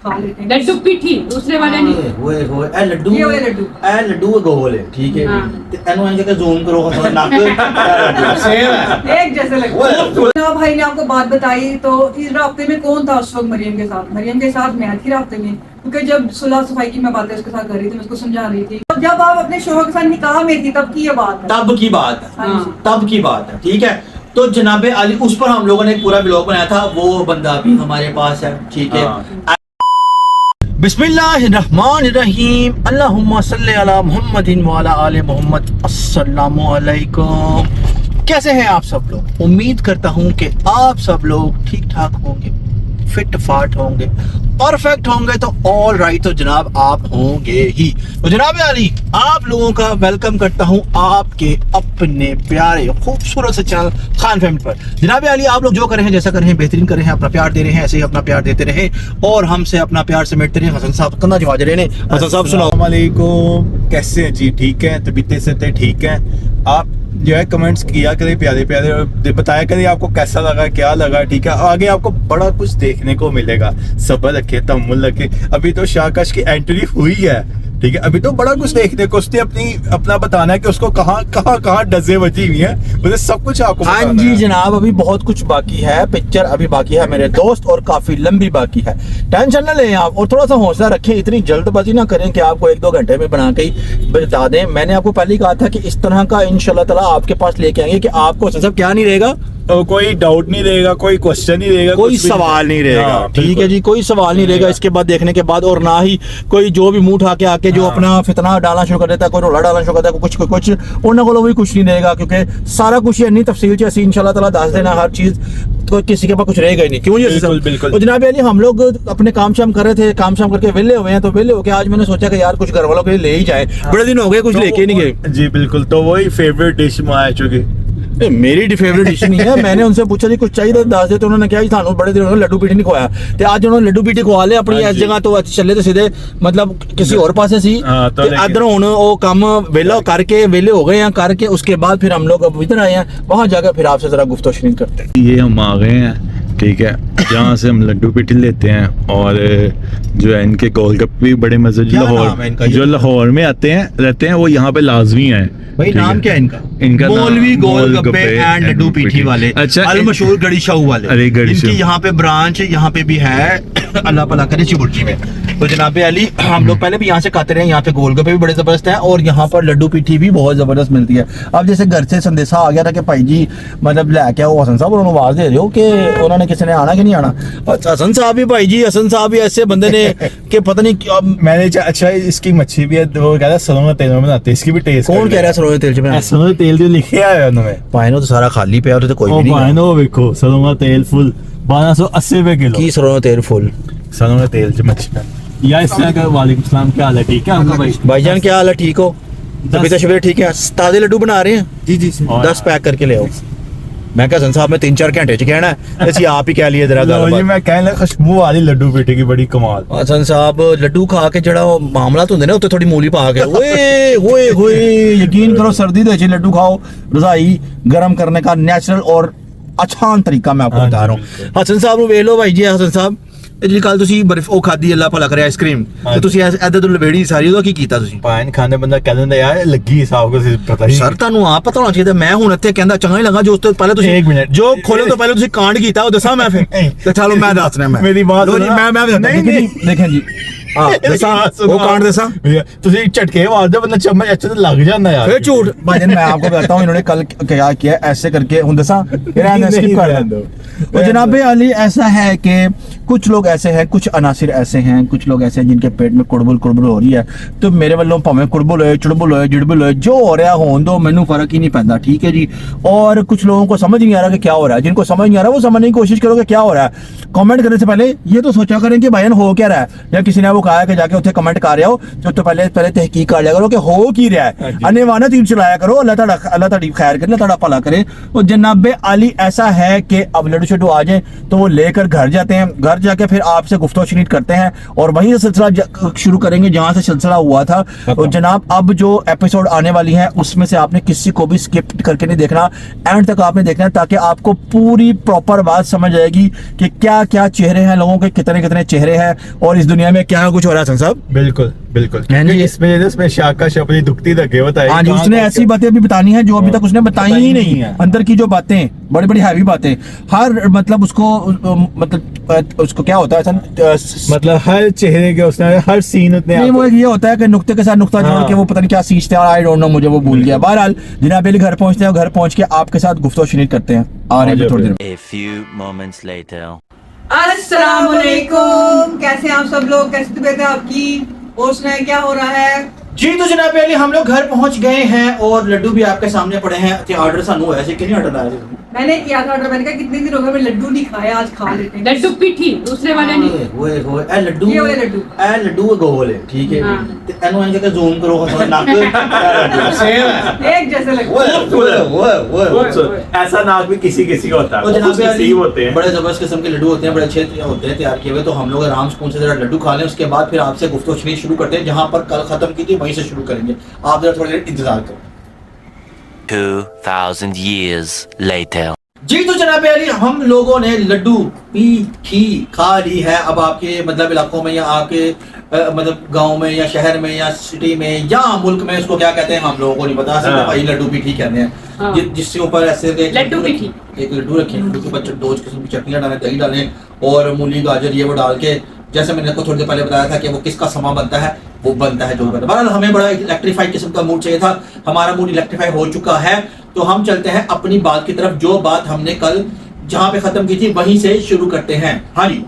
खा लेते हैं। लड्डू पीठी दूसरे वाले नहीं। होए होए ए लड्डू, ये वाले लड्डू। ए लड्डू गोल है, ठीक है। हाँ। ते एनु इनके ज़ूम करो अपना नाक सेम है। एक जैसे लगते हैं। ना भाई ने आपको बात बताई तो इस रास्ते में कौन था उस वक्त मरियम के साथ? मरियम के साथ मैं थी रास्ते में, क्योंकि जब सुलह सफाई की मैं बातें उसके साथ कर रही थी, मैं उसको समझा रही थी। जब आप अपने शोहर के साथ निकाह में थी तब की ये बात है। तब की बात है, हाँ। तब की बात है, ठीक है। तो जनाबे अली, उस पर हम लोगों ने एक पूरा ब्लॉग बनाया था, वो बंदा भी हमारे पास है, ठीक है। बिस्मिल्लाहिर्रहमानिर्रहीम, अल्लाहुम्मा सल्ली अला मुहम्मदिन व अला आले मुहम्मद। अस्सलामु अलैकुम। कैसे हैं आप सब लोग? उम्मीद करता हूँ कि आप सब लोग ठीक ठाक होंगे, फिट फाट होंगे, परफेक्ट होंगे। तो ऑल राइट, तो जनाब आप होंगे ही। तो जनाब अली, आप लोगों का वेलकम करता हूं आपके अपने प्यारे खूबसूरत से चैनल खान फैमिली पर। जनाब अली, आप लोग जो कर रहे हैं, जैसा कर रहे हैं, बेहतरीन कर रहे हैं, अपना प्यार दे रहे हैं, ऐसे ही अपना प्यार देते रहें और हमसे अपना प्यार समेटते रहें। हसन साहब कंधा जवाज रहे हैं। हसन साहब सुनाओ। अस्सलाम वालेकुम, कैसे हैं जी? ठीक है, तबीयतें से ठीक है? आप जो है कमेंट्स किया करें प्यारे प्यारे, और बताया करें आपको कैसा लगा, क्या लगा, ठीक है। आगे आपको बड़ा कुछ देखने को मिलेगा, सब्र रखे, तहम्मुल रखे। अभी तो शाहकश की एंट्री हुई है, ठीक है। अभी तो बड़ा कुछ देखने को, उसने अपना बताना है कि उसको कहाँ डजे बची हुई है, मुझे सब कुछ आपको हाँ बताना जी है। जनाब, अभी बहुत कुछ बाकी है, पिक्चर अभी बाकी है मेरे दोस्त, और काफी लंबी बाकी है। टेंशन न लें आप, और थोड़ा सा हौसला रखें, इतनी जल्दबाजी ना करें कि आपको 1-2 घंटे में बना के ही बता दें। मैंने आपको पहले ही कहा था कि इस तरह का इंशाल्लाह ताला आपके पास लेके आएंगे कि आपको सब क्या नहीं रहेगा, तो कोई डाउट नहीं रहेगा, कोई क्वेश्चन नहीं रहेगा, कोई कुछ भी सवाल नहीं रहेगा, हाँ, ठीक है बिल्कुल। जी, कोई सवाल नहीं रहेगा इसके बाद देखने के बाद। और ना ही कोई जो भी मुंह उठा के आके जो हाँ। अपना फितना डालना शुरू कर देता है, कोई रोला डालना शुरू कर देता है, कुछ उन्होंने को भी कुछ नहीं रहेगा, क्योंकि सारा कुछ इतनी तफसील से ਅਸੀਂ इंशाल्लाह ताला दस देना हर चीज, तो किसी के पास कुछ रहेगा ही नहीं। क्यों जी? बिल्कुल, बिल्कुल। तो जनाब अली, हम लोग अपने काम शाम कर रहे थे, काम शाम करके वेले हुए हैं, तो वेले होके आज मैंने सोचा कि यार कुछ घर वालों के लिए ले ही जाए। बड़े दिन हो गए कुछ तो लेके नहीं गए जी बिल्कुल, तो वही फेवरेट डिश में आ चुकी। मेरी फेवरेट डिश नहीं है। मैंने उनसे पूछा जी कुछ चाहिए तो दस दे, तो उन्होंने कहा जी थानू बड़े दिन हो गए लड्डू पीठी नहीं खवाया, तो आज उन्होंने लड्डू पीठी खवा लिया अपनी हाँ इस जी। जगह। तो चले तो सीधे मतलब किसी और पासे सी, हाँ, तो लेकिन- इधर हुन वो काम वेला करके वेले हो गए हैं, करके उसके बाद फिर हम लोग अब इधर आए हैं, वहां जाकर फिर आपसे जरा गुफ्तगू करते हैं। ये हम आ गए हैं, ठीक है, जहाँ से हम लड्डू पीठी लेते हैं। और जो है इनके गोलगप्पे भी बड़े मजे, क्या नाम है इनका? जो लाहौर में आते हैं रहते हैं, वो यहाँ पे लाजमी है। भाई नाम क्या है इनका? इनका नाम मौलवी गोलगप्पे गोलगप्पे एंड लड्डू पीठी वाले, अच्छा, अल मशहूर गड़ी शाहू वाले। अरे गड़ी इनकी शाहू। यहाँ पे ब्रांच यहाँ पे भी है, अल्लाह भला करे, चिबुर्जी में। तो जनाबे अली, हम लोग पहले भी यहाँ से खाते रहे, यहाँ पे गोलगप्पे भी बड़े जबरदस्त हैं और यहाँ पर लड्डू पीठी भी बहुत जबरदस्त मिलती है। अब जैसे घर से संदेशा आ गया था कि भाई जी मतलब लेके आओ हसन साहब, उन्होंने आवाज दे रहे हो कि उन्होंने किसी ने आना कि नहीं आना। हसन साहब भी भाई जी, हसन साहब भी ऐसे बंदे ने कि पता नहीं मैंने अच्छा इसकी मच्छी भी है, वो कह रहा है सरसों का तेल में बनाते हैं, इसकी भी टेस्ट कौन कह रहा है सरों तेल च सरसों का तेल जो लिखे आया है उन्होंने। पाइनो तो सारा खाली पे और तो कोई भी नहीं नो देखो, सरसों का तेल फुल 1280 रुपए किलो। की सरों तेल फुल। सरसों का तेल जो मच्छी का या इस तरह का। वालेकुम सलाम, क्या हाल है? ठीक है आपका भाई? भाईजान क्या हाल है? ठीक हो? तबीयत शबीयत ठीक है? ताजे लड्डू बना रहे हैं जी जी 10 पैक करके ले आओ। मैं कहा हसन साहब में 3-4 घंटे च कहना है, ऐसी आप ही कह लिए जरा जी गल। मैं कहने लगा खुशबू वाली लड्डू पीठी की बड़ी कमाल। हसन साहब लड्डू खा के जड़ा मामला तो होंगे ना, उत्ते थोड़ी मूली पा के ओए होए होए, यकीन करो सर्दी दे विच लड्डू खाओ, रजाई गर्म करने का नेचुरल और आसान तरीका मैं आपको हाँ बता जी, रहा हूँ। बिल्कुल। हसन साहब ਨੂੰ ਵੇਖ ਲਓ ਭਾਈ ਜੀ। ਹਸਨ ਸਾਹਿਬ ਜੀ ਕੱਲ ਤੁਸੀਂ ਬਰਫ ਉਹ ਖਾਦੀ, ਅੱਲਾ ਭਲਾ ਕਰੇ, ਆਈਸਕ੍ਰੀਮ, ਤੇ ਤੁਸੀਂ ਐਦਾਂ ਤੋਂ ਲਵੇੜੀ ਸਾਰੀ, ਉਹਦਾ ਕੀ ਕੀਤਾ ਤੁਸੀਂ? ਪਾਨ ਖਾਣੇ ਬੰਦਾ ਕਹਿ ਦਿੰਦਾ ਯਾਰ ਲੱਗੀ ਹਿਸਾਬ ਕੋ ਪਤਾ ਹੀ ਸਰ ਤੁਹਾਨੂੰ ਆਪ ਪਤਾ ਹੋਣਾ ਚਾਹੀਦਾ। ਮੈਂ ਹੁਣ ਇੱਥੇ ਕਹਿੰਦਾ ਚੰਗਾ ਹੀ ਲੱਗਾ, ਜੋ ਉਸ ਤੋਂ ਪਹਿਲੇ ਤੁਸੀਂ ਇੱਕ ਮਿੰਟ। ਜੋ ਖੋਲਣ ਤੋਂ ਪਹਿਲੇ ਤੁਸੀਂ ਕਾਂਡ ਕੀਤਾ ਉਹ ਦੱਸਾਂ ਮੈਂ ਫਿਰ? ਤੇ ਚਲੋ ਮੈਂ ਦੱਸਣਾ ਮੈਂ ਮੇਰੀ ਬਾਤ ਲਓ ਜੀ, ਸੁਣੋ। ਮੈਂ ਵੀ ਨਹੀਂ, ਦੇਖਾਂ ਜੀ ਹਾਂ ਦੱਸਾਂ ਉਹ ਕਾਂਡ ਦੱਸਾਂ ਤੁਸੀਂ ਝਟਕੇ ਮਾਰਦੇ ਬੰਦਾ ਚਮਚ ਅੱਛੇ ਤੇ ਲੱਗ ਜਾਂਦਾ ਯਾਰ। फिर झूठ भाईजान, मैं आपको बताता हूँ इन्होंने कल क्या किया ऐसे करके हूँ दसा स्किप कर दो। तो जनाबे अली ऐसा है कि कुछ लोग ऐसे हैं, कुछ अनासिर ऐसे हैं, कुछ लोग ऐसे हैं जिनके पेट में कुड़बुल कुड़बुल हो रही है। तो मेरे वालों भावें कुड़बुल होए, चुड़बुल होए, जिड़बुल होए, जो हो रहा होने दो, मैनू फर्क ही नहीं पैंदा, ठीक है जी। और कुछ लोगों को समझ नहीं आ रहा कि क्या हो रहा है, जिनको समझ नहीं आ रहा वो समझने की कोशिश करो कि क्या हो रहा है। कमेंट करने से पहले ये तो सोचा करें कि भाईजान हो क्या रहा है, या किसी ने वो मुकाया कि जाके उत्थे कमेंट कर रहे हो तो पहले तहकीक कर लिया करो कि हो की रहा है, अनेवाना तीर चलाया करो, अल्लाह ताड़ी खैर करे, अल्लाह ताड़ा भला करे। तो जनाब अली ऐसा है कि अब लड्डू शड्डू आ जाए तो वो लेकर घर जाते हैं, घर जाके फिर आपसे गुफ्तगू शनीद करते हैं और वहीं से सिलसिला शुरू करेंगे जहां से सिलसिला हुआ था। तो जनाब अब जो एपिसोड आने वाली है उसमें से आपने किसी को भी स्किप करके नहीं देखना, एंड तक आपने देखना है ताकि आपको पूरी प्रॉपर बात समझ आएगी कि क्या क्या चेहरे हैं लोगों के, कितने कितने चेहरे हैं और इस दुनिया में क्या कुछ हो रहा है। हसन साहब बिल्कुल बिल्कुल, हाँ जी। इसमें शाका अपनी दुखती धक्के बताई। हाँ जी, उसने ऐसी बातें भी बतानी है जो अभी तक उसने बताई ही नहीं है, अंदर की जो बातें बड़ी बड़ी हैवी बातें, हर मतलब उसको क्या होता है मतलब हर चेहरे के उसने हर सीन उतने नहीं, वो ये होता है कि नुक्ते के साथ नुक्ता जोड़ के वो पता नहीं क्या सीखते हैं, आई डोंट नो, मुझे वो भूल गया। बहरहाल जनाब अली घर पहुंचते हैं, घर पहुंच के आपके साथ गुफ्तगू शनीद करते हैं। आ रहे हैं थोड़ी देर में। A few moments later. अस्सलाम वालेकुम, कैसे हैं आप सब लोग, कैसी तबीयत है आपकी, और सुनाए क्या हो रहा है। जी तो जनाब अली हम लोग घर पहुंच गए हैं और लड्डू भी आपके सामने पड़े हैं। ऑर्डर सानू होया सी कि नहीं ऑर्डर आया सी? मैंने किया था ऑर्डर, मैंने कहा कितने दिन हो गए मैं लड्डू नहीं खाया, आज खा लेते हैं। लड्डू पीठी दूसरे वाले नहीं। ओए ओए ए लड्डू, ये वाले लड्डू। ए लड्डू गोल है, ठीक है। हाँ। ते एनु इंज के जूम करो थोड़ा नाक सेम है। एक जैसे लगता है। ओए ऐसा नाक भी किसी किसी का होता है, तो जनाब कुछ नसीब होते हैं। बड़े जबरदस्त किस्म के लड्डू होते हैं, बड़े अच्छे होते हैं तैयार किए हुए। तो हम लोग आराम सुकून से जरा लड्डू खा लें, उसके बाद फिर आपसे गुफ्तगू शनीद शुरू करते हैं। जहां पर कल खत्म की थी वहीं से शुरू करेंगे, आप जरा थोड़ी देर इंतजार करें। 2000 years later. जी तो जनाब अली हम लोगों ने लड्डू पीठी खा ली है। अब आपके मतलब इलाकों में या आपके मतलब गांव में या शहर में या सिटी में या मुल्क में उसको क्या कहते हैं हम लोगों को नहीं पता, सिर्फ भाई लड्डू पीठी कहते हैं। हाँ। जिसके ऊपर ऐसे लड्डू पीठी, एक लड्डू रखें, लड्डू के ऊपर दो किस्म की चटनियाँ डालें, दही डालें और मूली गाजर ये वो डाल के, जैसे मैंने आपको थोड़ी देर पहले बताया था कि वो किसका समा बनता है, वो बनता है जो बनता है। बहरहाल हमें बड़ा इलेक्ट्रीफाइड किस्म का मूड चाहिए था, हमारा मूड इलेक्ट्रीफाई हो चुका है। तो हम चलते हैं अपनी बात की तरफ, जो बात हमने कल जहां पे खत्म की थी वहीं से शुरू करते हैं। हाँ जी।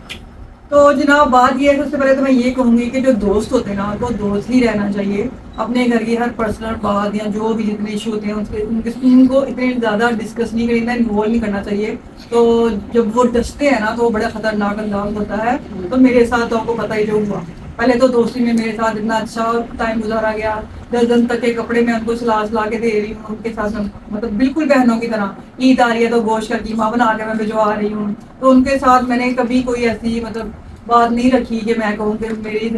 तो जनाब बात ये है, सबसे पहले तो मैं ये कहूंगी कि जो दोस्त होते हैं ना वो दोस्त ही रहना चाहिए। अपने घर की हर पर्सनल बात या जो भी जितने इशू होते हैं उनको इतने ज़्यादा डिस्कस नहीं करना, इन्वॉल्व नहीं करना चाहिए। तो जब वो डसते हैं ना तो वो बड़ा खतरनाक अंदाज होता है। तो मेरे साथ तो आपको पता ही जो हुआ, पहले तो दोस्ती में मेरे साथ इतना अच्छा टाइम गुजारा गया, 10 दिन तक के कपड़े मैं उनको सिला के दे रही हूँ, उनके साथ मतलब बिल्कुल बहनों की तरह। ईद आ रही है तो गोश्त का कीमा बना के मैं भिजवा रही हूँ। तो उनके साथ मैंने कभी कोई ऐसी मतलब बात नहीं रखी कि मैं कहूँ कि मेरी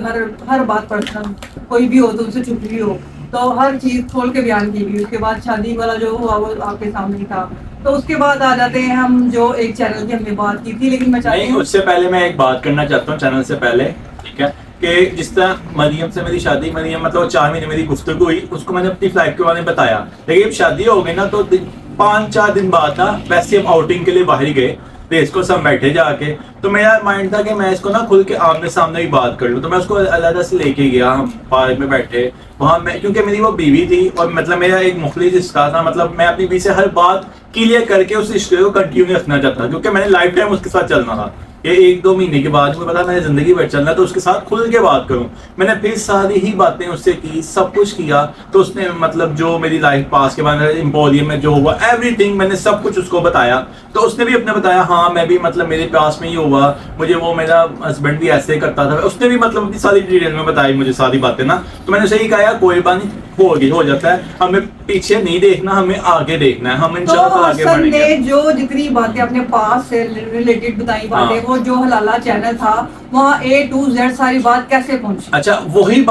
हर बात पर्सनल कोई भी हो तो उनसे चुप भी हो, तो हर चीज़ खोल के बयान की गई। उसके बाद शादी वाला जो हुआ वो आपके सामने ही था। तो उसके बाद आ जाते हैं हम जो एक चैनल की हमने बात की थी, लेकिन मैं चाहती नहीं, हूँ उससे पहले मैं एक बात करना चाहता हूँ चैनल से पहले, ठीक है, कि जिस तरह मरियम से मेरी शादी, मरियम मतलब 4 महीने मेरी गुफ्तगू हुई, उसको मैंने अपनी फ्लाइट के बारे में बताया। लेकिन जब शादी हो गई ना तो 5-4 दिन बाद था, वैसे हम आउटिंग के लिए बाहर ही गए, तो इसको सब बैठे जाके, तो मेरा माइंड था कि मैं इसको ना खुल के आमने सामने ही बात कर लूँ। तो मैं उसको अलग से लेके गया, हम पार्क में बैठे वहाँ, मैं क्योंकि मेरी वो बीवी थी और मतलब मेरा एक मुखलिस रिश्ता था, मतलब मैं अपनी बीवी से हर बात क्लियर करके उस रिश्ते को कंटिन्यू रखना चाहता था, क्योंकि मैंने लाइफ टाइम उसके साथ चलना था। ये 1-2 महीने के बाद मुझे पता मैंने जिंदगी भर चलना, तो उसके साथ खुल के बात करूं। मैंने फिर सारी ही बातें उससे की, सब कुछ किया। तो उसने मतलब जो मेरी लाइफ पास के बाद एम्पोरियम में जो हुआ एवरीथिंग मैंने सब कुछ उसको बताया। तो उसने भी अपने बताया, हाँ मैं भी मतलब मेरे पास में ही हुआ, मुझे वो मेरा हस्बैंड भी ऐसे करता था। उसने भी मतलब अपनी सारी डिटेल में बताई मुझे सारी बातें ना। तो मैंने सही कहा कोई बात नहीं, हो जाता है, हमें पीछे नहीं देखना, हमें आगे देखना है, हम इंशाल्लाह आगे हसन बढ़ेंगे। ने जो जितनी बातें अपने पास से रिलेटेड बताई बातें, हाँ। वो जो हलाला चैनल था वहाँ A to Z सारी बात कैसे पहुंची। अच्छा, वही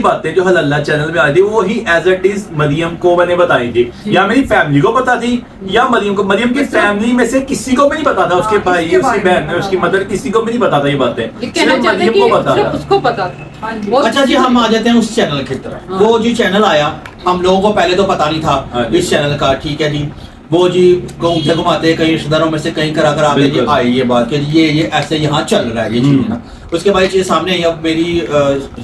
बातें जो हलल्ला चैनल में आई थी वही एज इट इज मरियम को मैंने बताई थी, या मेरी फैमिली को पता थी या मरियम की फैमिली में से किसी को भी नहीं पता था, उसके भाई, उसकी बहन, उसकी मदर, किसी को भी नहीं पता था ये बातें, सिर्फ मरियम को पता था। उसको पता था। हाँ जी। वो- अच्छा जी, हम आ जाते हैं उस चैनल की तरफ। वो जी चैनल आया, हम लोगों को पहले तो पता नहीं था इस चैनल का, ठीक है जी। वो जी घूमते घुमाते कई रिश्तेदारों में से कहीं करा आगे जी आई ये बात कि ये ऐसे यहाँ चल रहा है ये चीज ना। उसके बाद ये चीज सामने आई। अब मेरी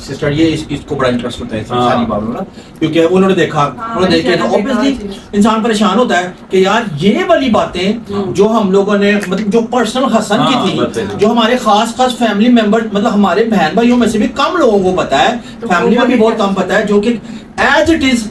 सिस्टर ये इसको बड़ा इंटरेस्ट होता है सारी बातों ना, क्योंकि उन्होंने देखा, उन्होंने देखे तो ऑब्वियसली इंसान परेशान होता है कि यार ये वाली बातें जो हम लोगों ने मतलब जो पर्सनल हसन की थी, जो हमारे खास फैमिली मेंबर मतलब हमारे बहन भाइयों में से भी कम लोगों को पता है, फैमिली में भी बहुत कम पता है, जो कि एज इट इज